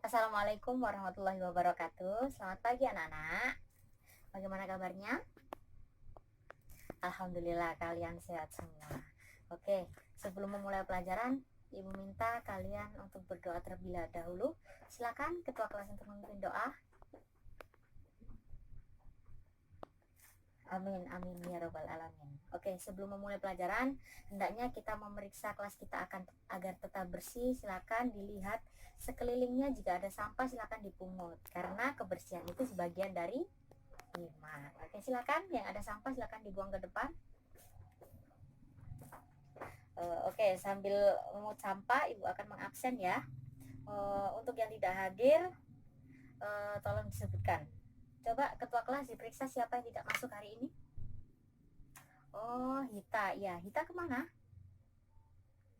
Assalamualaikum warahmatullahi wabarakatuh. Selamat pagi anak-anak. Bagaimana kabarnya? Alhamdulillah kalian sehat semua. Oke, sebelum memulai pelajaran, Ibu minta kalian untuk berdoa terlebih dahulu. Silakan ketua kelas untuk memimpin doa. Amin, amin ya robbal alamin. Oke, sebelum memulai pelajaran, hendaknya kita memeriksa kelas kita agar tetap bersih. Silakan dilihat sekelilingnya, jika ada sampah silakan dipungut, karena kebersihan itu sebagian dari iman. Oke, silakan yang ada sampah silakan dibuang ke depan. Oke, sambil memungut sampah Ibu akan mengabsen ya. Untuk yang tidak hadir, tolong disebutkan. Coba ketua kelas diperiksa siapa yang tidak masuk hari ini. Oh, Hita. Ya, Hita kemana?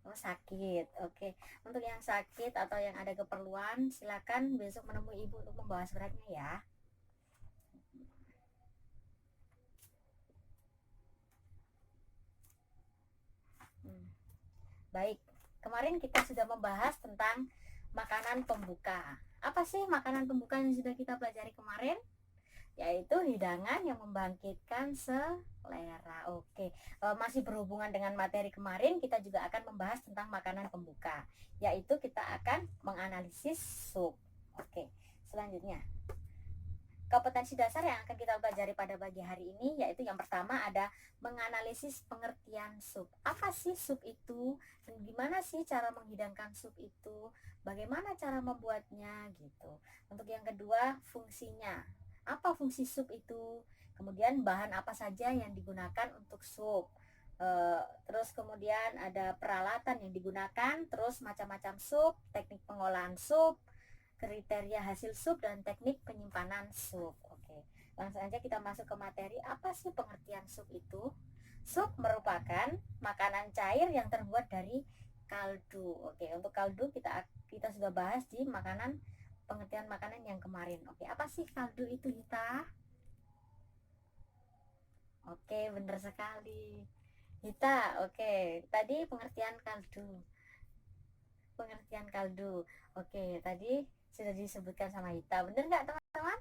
Oh, sakit. Oke. Untuk yang sakit atau yang ada keperluan, silakan besok menemui Ibu untuk membawa suratnya ya. Baik. Kemarin kita sudah membahas tentang makanan pembuka. Apa sih makanan pembuka yang sudah kita pelajari kemarin? Yaitu hidangan yang membangkitkan selera. Oke, masih berhubungan dengan materi kemarin, kita juga akan membahas tentang makanan pembuka, yaitu kita akan menganalisis sup. Oke, selanjutnya kompetensi dasar yang akan kita pelajari pada pagi hari ini, yaitu yang pertama ada menganalisis pengertian sup. Apa sih sup itu? Dan gimana sih cara menghidangkan sup itu? Bagaimana cara membuatnya gitu. Untuk yang kedua, fungsinya. Apa fungsi sup itu? Kemudian bahan apa saja yang digunakan untuk sup? Terus kemudian ada peralatan yang digunakan, terus macam-macam sup, teknik pengolahan sup, kriteria hasil sup, dan teknik penyimpanan sup. Oke, langsung aja kita masuk ke materi. Apa sih pengertian sup itu? Sup merupakan makanan cair yang terbuat dari kaldu. Oke, untuk kaldu kita sudah bahas di pengertian makanan yang kemarin. Oke, apa sih kaldu itu, Hita? Oke, benar sekali. Hita, oke. Tadi pengertian kaldu. Pengertian kaldu. Oke, tadi sudah disebutkan sama Hita. Benar nggak, teman-teman?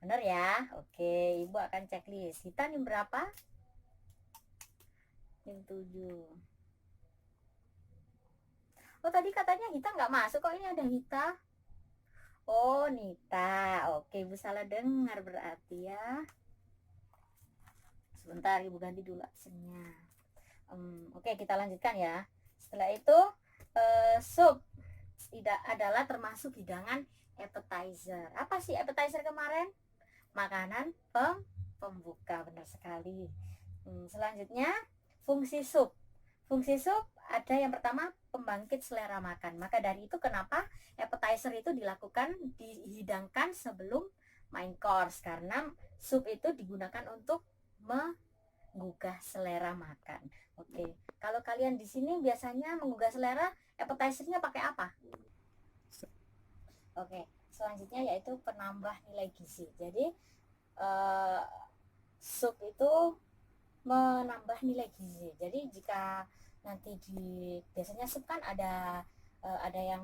Benar ya? Oke, Ibu akan checklist. Hita nih berapa? Yang 7. Oh, tadi katanya Hita nggak masuk. Kok ini ada Hita? Oh, Nita. Oke, Ibu salah dengar berarti ya. Sebentar, Ibu ganti dulu absennya. Oke, kita lanjutkan ya. Setelah itu, sup tidak adalah termasuk hidangan appetizer. Apa sih appetizer kemarin? Makanan pembuka, benar sekali. Selanjutnya, fungsi sup. Fungsi sup ada yang pertama pembangkit selera makan. Maka dari itu kenapa appetizer itu dihidangkan sebelum main course, karena sup itu digunakan untuk menggugah selera makan. Oke, kalau kalian di sini biasanya menggugah selera, appetizernya pakai apa? Oke, selanjutnya yaitu penambah nilai gizi. Jadi sup itu menambah nilai gizi. Jadi jika nanti biasanya sup kan ada yang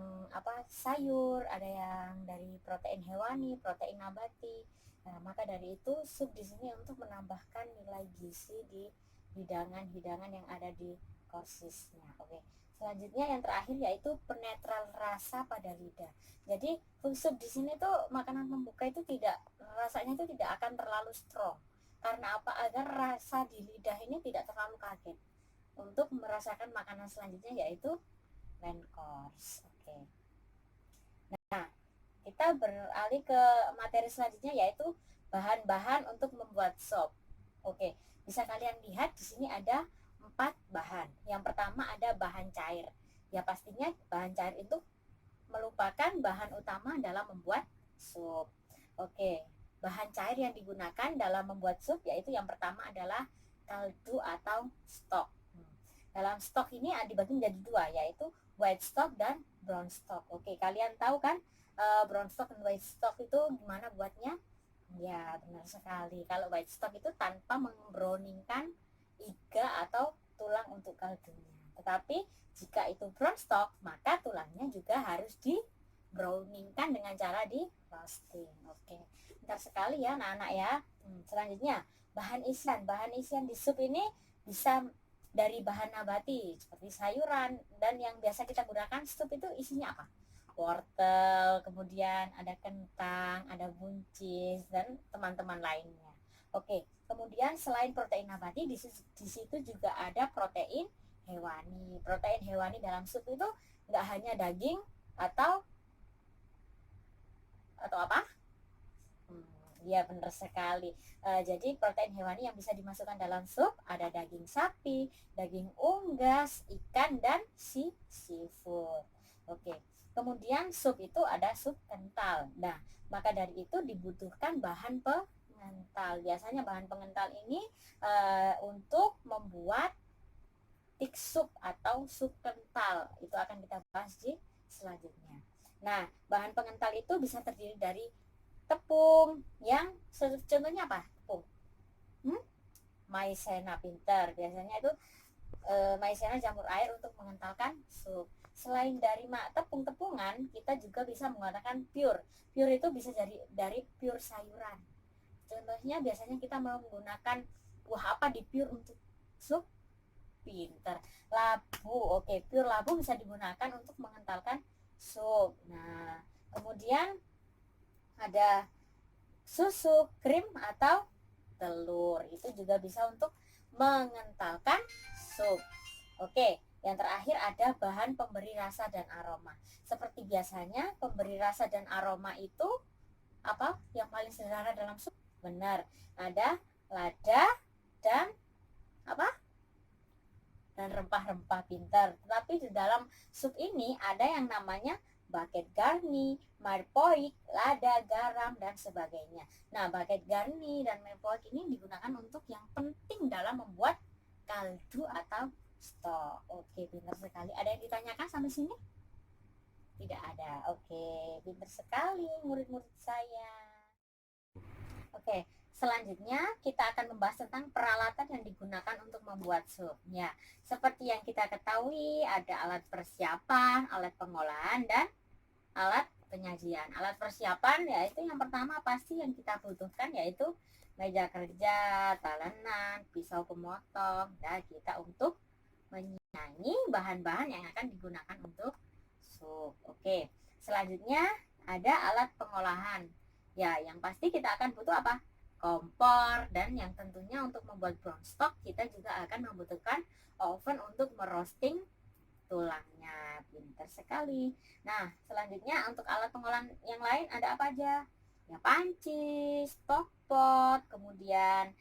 sayur, ada yang dari protein hewani, protein nabati. Nah, maka dari itu sup di sini untuk menambahkan nilai gizi di hidangan-hidangan yang ada di corsesnya. Oke. Selanjutnya yang terakhir yaitu penetral rasa pada lidah. Jadi sup di sini tuh makanan pembuka itu rasanya itu tidak akan terlalu strong. Karena apa? Agar rasa di lidah ini tidak terlalu kaget untuk merasakan makanan selanjutnya, yaitu main course. Oke. Nah, kita beralih ke materi selanjutnya, yaitu bahan-bahan untuk membuat sop. Oke, bisa kalian lihat di sini ada 4 bahan. Yang pertama ada bahan cair. Ya pastinya bahan cair itu merupakan bahan utama dalam membuat sup. Oke, bahan cair yang digunakan dalam membuat sup yaitu yang pertama adalah kaldu atau stok. Dalam stok ini dibagi menjadi 2, yaitu white stock dan brown stock. Oke, kalian tahu kan brown stock dan white stock itu gimana buatnya? Ya, benar sekali. Kalau white stock itu tanpa membrowningkan iga atau tulang untuk kaldunya. Tetapi jika itu brown stock, maka tulangnya juga harus browningkan dengan cara di roasting. Oke, pintar sekali ya anak-anak ya. Selanjutnya bahan isian di sup ini bisa dari bahan nabati seperti sayuran, dan yang biasa kita gunakan sup itu isinya apa? Wortel, kemudian ada kentang, ada buncis, dan teman-teman lainnya. Oke, kemudian selain protein nabati, di situ juga ada protein hewani. Protein hewani dalam sup itu nggak hanya daging atau apa? Ya benar sekali. Jadi protein hewani yang bisa dimasukkan dalam sup ada daging sapi, daging unggas, ikan, dan seafood. Oke. Kemudian sup itu ada sup kental. Nah, maka dari itu dibutuhkan bahan pengental. Biasanya bahan pengental ini untuk membuat thick soup atau sup kental. Itu akan kita bahas di selanjutnya. Nah, bahan pengental itu bisa terdiri dari tepung yang contohnya apa? Tepung maizena, pinter. Biasanya itu maizena jamur air untuk mengentalkan sup. Selain dari tepung-tepungan, kita juga bisa menggunakan pure. Pure itu bisa dari pure sayuran. Contohnya biasanya kita menggunakan buah apa di pure untuk sup? Pinter. Labu. Oke, pure labu bisa digunakan untuk mengentalkan sup. Nah, kemudian ada susu, krim, atau telur. Itu juga bisa untuk mengentalkan sup. Oke, yang terakhir ada bahan pemberi rasa dan aroma. Seperti biasanya, pemberi rasa dan aroma itu apa yang paling sederhana dalam sup? Benar, ada lada dan apa? Dan rempah-rempah, pintar. Tetapi di dalam sup ini ada yang namanya bucket garni, marpoik, lada, garam, dan sebagainya. Nah, bucket garni dan marpoik ini digunakan untuk yang penting dalam membuat kaldu atau stok. Oke, pintar sekali. Ada yang ditanyakan sampai sini? Tidak ada. Oke, pintar sekali murid-murid saya. Oke, selanjutnya kita akan membahas tentang peralatan yang digunakan untuk membuat sup. Ya, seperti yang kita ketahui ada alat persiapan, alat pengolahan, dan alat penyajian. Alat persiapan yaitu yang pertama pasti yang kita butuhkan yaitu meja kerja, talenan, pisau pemotong, dan kita untuk menyaingi bahan-bahan yang akan digunakan untuk sup. Oke, selanjutnya ada alat pengolahan. Ya, yang pasti kita akan butuh apa? Kompor, dan yang tentunya untuk membuat brown stock kita juga akan membutuhkan oven untuk merosting tulangnya. Pintar sekali. Nah, selanjutnya untuk alat pengolahan yang lain ada apa aja? Ya, panci, stockpot, kemudian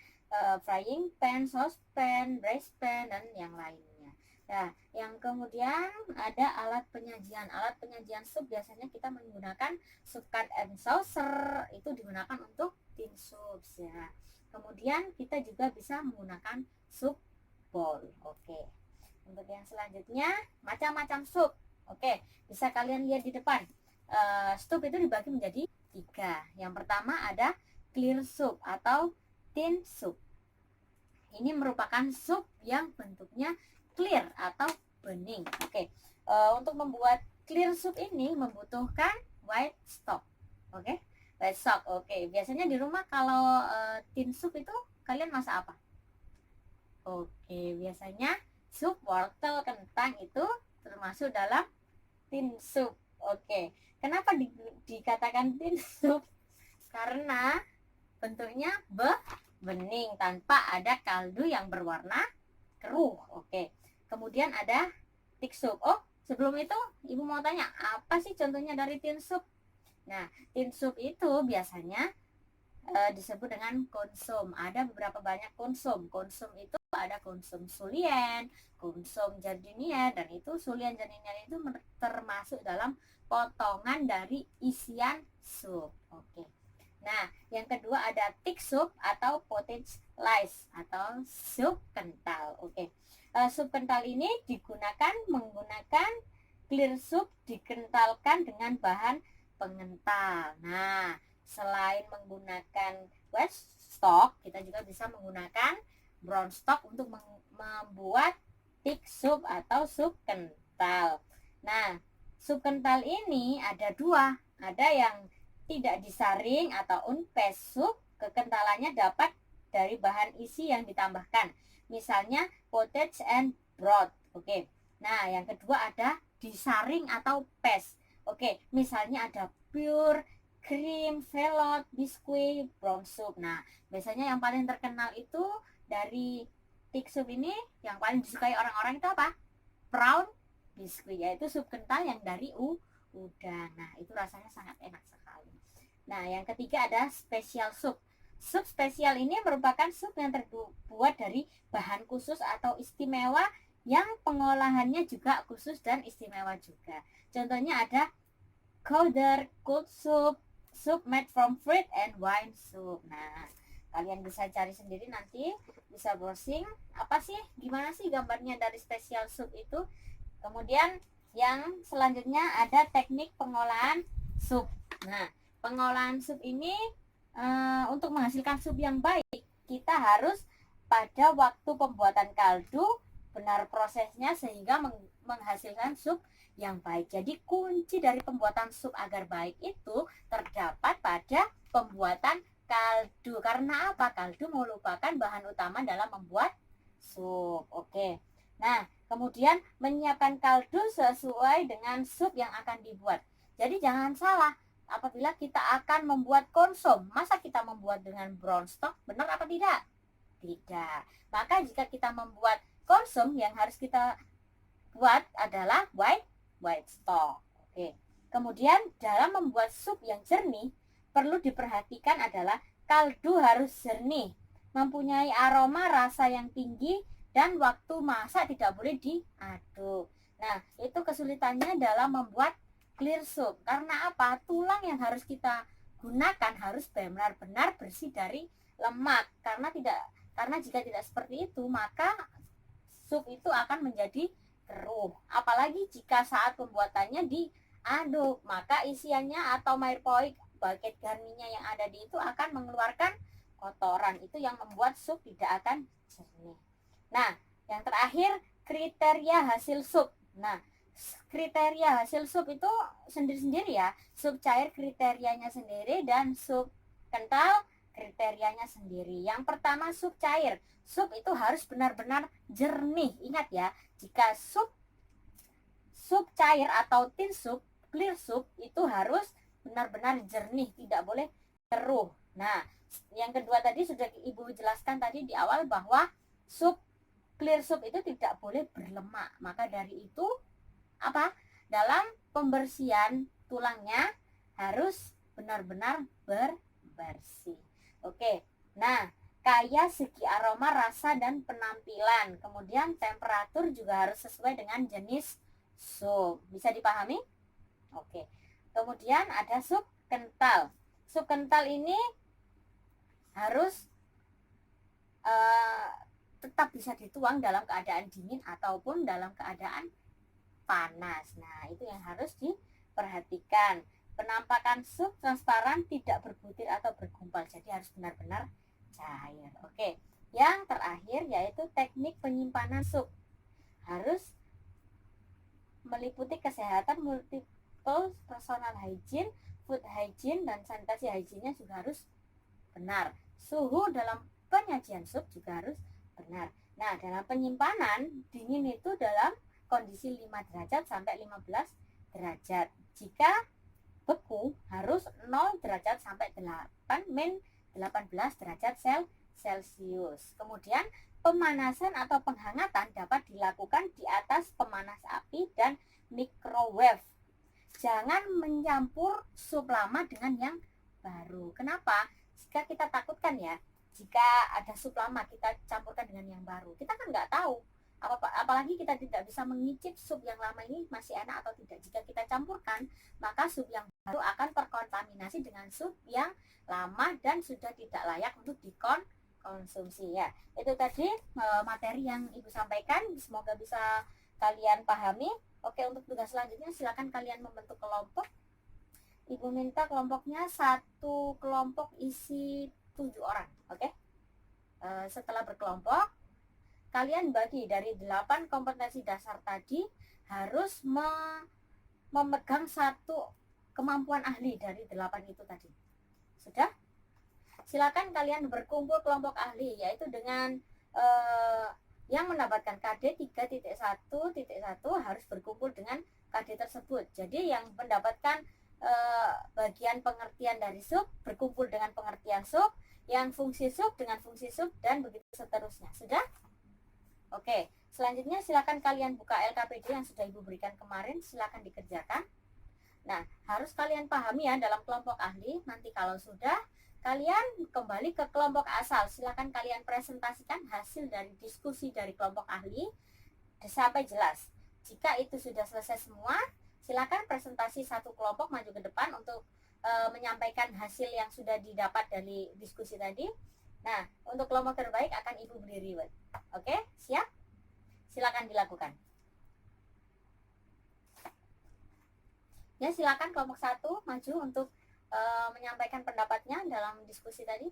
frying pan, saucepan, braise pan, dan yang lainnya. Nah, yang kemudian ada alat penyajian. Alat penyajian sup biasanya kita menggunakan sup cut and saucer, itu digunakan untuk tin soup ya. Kemudian kita juga bisa menggunakan sup bowl. Oke. Untuk yang selanjutnya macam-macam sup. Oke, bisa kalian lihat di depan. Sup itu dibagi menjadi 3. Yang pertama ada clear soup atau tin soup. Ini merupakan sup yang bentuknya clear atau bening. Oke, untuk membuat clear soup ini membutuhkan white stock. Oke, white stock. Oke, biasanya di rumah kalau tin soup itu kalian masak apa? Oke, biasanya sup wortel kentang itu termasuk dalam tin soup. Oke, kenapa dikatakan tin soup? Karena bentuknya bening tanpa ada kaldu yang berwarna keruh. Oke. Kemudian ada thick soup. Oh, sebelum itu Ibu mau tanya, apa sih contohnya dari tin soup? Nah, tin soup itu biasanya disebut dengan konsum. Ada beberapa banyak konsum. Konsum itu ada konsum sulien, konsum jardinier, dan itu sulien jardinier itu termasuk dalam potongan dari isian sup. Oke. Nah, yang kedua ada thick soup atau pottage rice atau sup kental. Oke. Sup kental ini menggunakan clear soup dikentalkan dengan bahan pengental. Nah, selain menggunakan white stock, kita juga bisa menggunakan brown stock untuk membuat thick soup atau sup kental. Nah, Sup kental ini ada dua, ada yang tidak disaring atau unpaste sup, kekentalannya dapat dari bahan isi yang ditambahkan, misalnya pottage and broth. Oke. Nah, yang kedua ada disaring atau paste. Oke, misalnya ada pure, cream, velot, biskuit, brown soup. Nah, biasanya yang paling terkenal itu dari thick soup ini, yang paling disukai orang-orang itu apa? Brown biskuit, yaitu sup kental yang dari udang. Nah, itu rasanya sangat enak sekali. Nah, yang ketiga ada special soup. Sup spesial ini merupakan sup yang terbuat dari bahan khusus atau istimewa yang pengolahannya juga khusus dan istimewa juga. Contohnya ada Gouda, cold soup, soup made from fruit and wine soup. Nah, kalian bisa cari sendiri nanti, bisa browsing apa sih, gimana sih gambarnya dari special soup itu. Kemudian yang selanjutnya ada teknik pengolahan sup. Nah, pengolahan sup ini untuk menghasilkan sup yang baik, kita harus pada waktu pembuatan kaldu benar prosesnya sehingga menghasilkan sup yang baik. Jadi kunci dari pembuatan sup agar baik itu terdapat pada pembuatan kaldu. Karena apa? Kaldu merupakan bahan utama dalam membuat sup. Oke. Nah, kemudian menyiapkan kaldu sesuai dengan sup yang akan dibuat. Jadi jangan salah, apabila kita akan membuat konsum, masa kita membuat dengan brown stock, benar apa tidak? Tidak. Maka jika kita membuat konsum, yang harus kita buat adalah white stock. Oke. Kemudian dalam membuat sup yang jernih, perlu diperhatikan adalah kaldu harus jernih, mempunyai aroma rasa yang tinggi, dan waktu masak tidak boleh diaduk. Nah, itu kesulitannya dalam membuat clear soup. Karena apa? Tulang yang harus kita gunakan harus benar-benar bersih dari lemak. Karena jika tidak seperti itu, maka sup itu akan menjadi keruh. Apalagi jika saat pembuatannya diaduk, maka isiannya atau maypoik bagian garninya yang ada di itu akan mengeluarkan kotoran. Itu yang membuat sup tidak akan jernih. Nah, yang terakhir kriteria hasil sup. Nah, kriteria hasil sup itu sendiri-sendiri ya. Sup cair kriterianya sendiri dan sup kental kriterianya sendiri. Yang pertama sup cair. Sup itu harus benar-benar jernih. Ingat ya, jika sup cair atau tin sup, clear sup itu harus benar-benar jernih, tidak boleh keruh. Nah, yang kedua tadi sudah Ibu jelaskan tadi di awal bahwa sup clear soup itu tidak boleh berlemak. Maka dari itu apa? Dalam pembersihan tulangnya harus benar-benar bersih. Oke. Nah, kaya segi aroma, rasa dan penampilan. Kemudian temperatur juga harus sesuai dengan jenis sup. Bisa dipahami? Oke. Kemudian ada sup kental. Sup kental ini harus tetap bisa dituang dalam keadaan dingin ataupun dalam keadaan panas. Nah, itu yang harus diperhatikan. Penampakan sup transparan, tidak berbutir atau bergumpal. Jadi harus benar-benar cair. Oke. Yang terakhir yaitu teknik penyimpanan sup. Harus meliputi kesehatan multiple personal hygiene, food hygiene, dan sanitasi hygiene-nya juga harus benar. Suhu dalam penyajian sup juga harus benar. Nah, dalam penyimpanan dingin itu dalam kondisi 5 derajat sampai 15 derajat. Jika beku harus 0 derajat sampai 18 derajat Celcius. Kemudian pemanasan atau penghangatan dapat dilakukan di atas pemanas api dan microwave. Jangan mencampur sup lama dengan yang baru. Kenapa? Jika kita takutkan ya, jika ada sup lama kita campurkan dengan yang baru, kita kan nggak tahu. Apalagi kita tidak bisa mengicip sup yang lama ini masih enak atau tidak. Jika kita campurkan, maka sup yang baru akan terkontaminasi dengan sup yang lama dan sudah tidak layak untuk dikonsumsi ya. Itu tadi materi yang Ibu sampaikan, semoga bisa kalian pahami. Oke, untuk tugas selanjutnya silakan kalian membentuk kelompok. Ibu minta kelompoknya satu kelompok isi 7 orang. Oke. Setelah berkelompok, kalian bagi dari 8 kompetensi dasar tadi harus memegang satu kemampuan ahli dari 8 itu tadi. Sudah? Silakan kalian berkumpul kelompok ahli, yaitu dengan yang mendapatkan KD 3.1.1 harus berkumpul dengan KD tersebut. Jadi yang mendapatkan bagian pengertian dari sub berkumpul dengan pengertian sub, yang fungsi sub dengan fungsi sub, dan begitu seterusnya. Sudah? Oke, selanjutnya silakan kalian buka LKPD yang sudah Ibu berikan kemarin, silakan dikerjakan. Nah, harus kalian pahami ya dalam kelompok ahli. Nanti kalau sudah, kalian kembali ke kelompok asal. Silakan kalian presentasikan hasil dari diskusi dari kelompok ahli sampai jelas. Jika itu sudah selesai semua, silakan presentasi satu kelompok maju ke depan untuk menyampaikan hasil yang sudah didapat dari diskusi tadi. Nah, untuk kelompok terbaik akan Ibu beri reward. Oke, siap? Silakan dilakukan. Ya, silakan kelompok 1 maju untuk menyampaikan pendapatnya dalam diskusi tadi.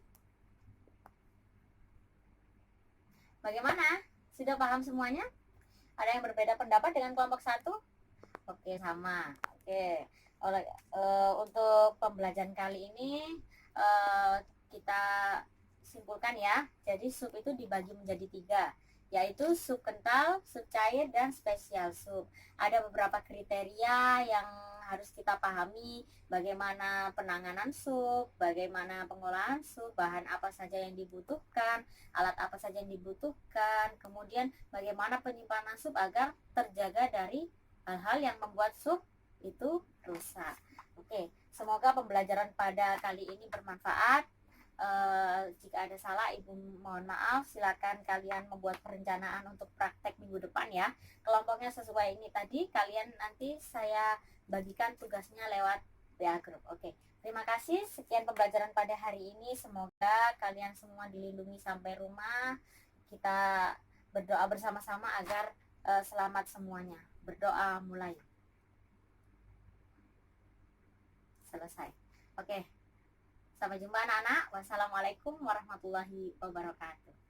Bagaimana? Sudah paham semuanya? Ada yang berbeda pendapat dengan kelompok 1? Oke, sama. Oke. Untuk pembelajaran kali ini kita simpulkan ya. Jadi sub itu dibagi menjadi 3, yaitu sub kental, sub cair, dan spesial sub. Ada beberapa kriteria yang harus kita pahami, bagaimana penanganan sub, bagaimana pengolahan sub, bahan apa saja yang dibutuhkan, alat apa saja yang dibutuhkan, kemudian bagaimana penyimpanan sub agar terjaga dari hal-hal yang membuat sub itu rusak. Oke, semoga pembelajaran pada kali ini bermanfaat. Jika ada salah, Ibu mohon maaf. Silakan kalian membuat perencanaan untuk praktek minggu depan ya. Kelompoknya sesuai ini tadi. Kalian nanti saya bagikan tugasnya lewat WA Group. Oke, terima kasih. Sekian pembelajaran pada hari ini. Semoga kalian semua dilindungi sampai rumah. Kita berdoa bersama-sama agar selamat semuanya. Berdoa mulai. Selesai. Oke. Sampai jumpa anak-anak. Wassalamualaikum warahmatullahi wabarakatuh.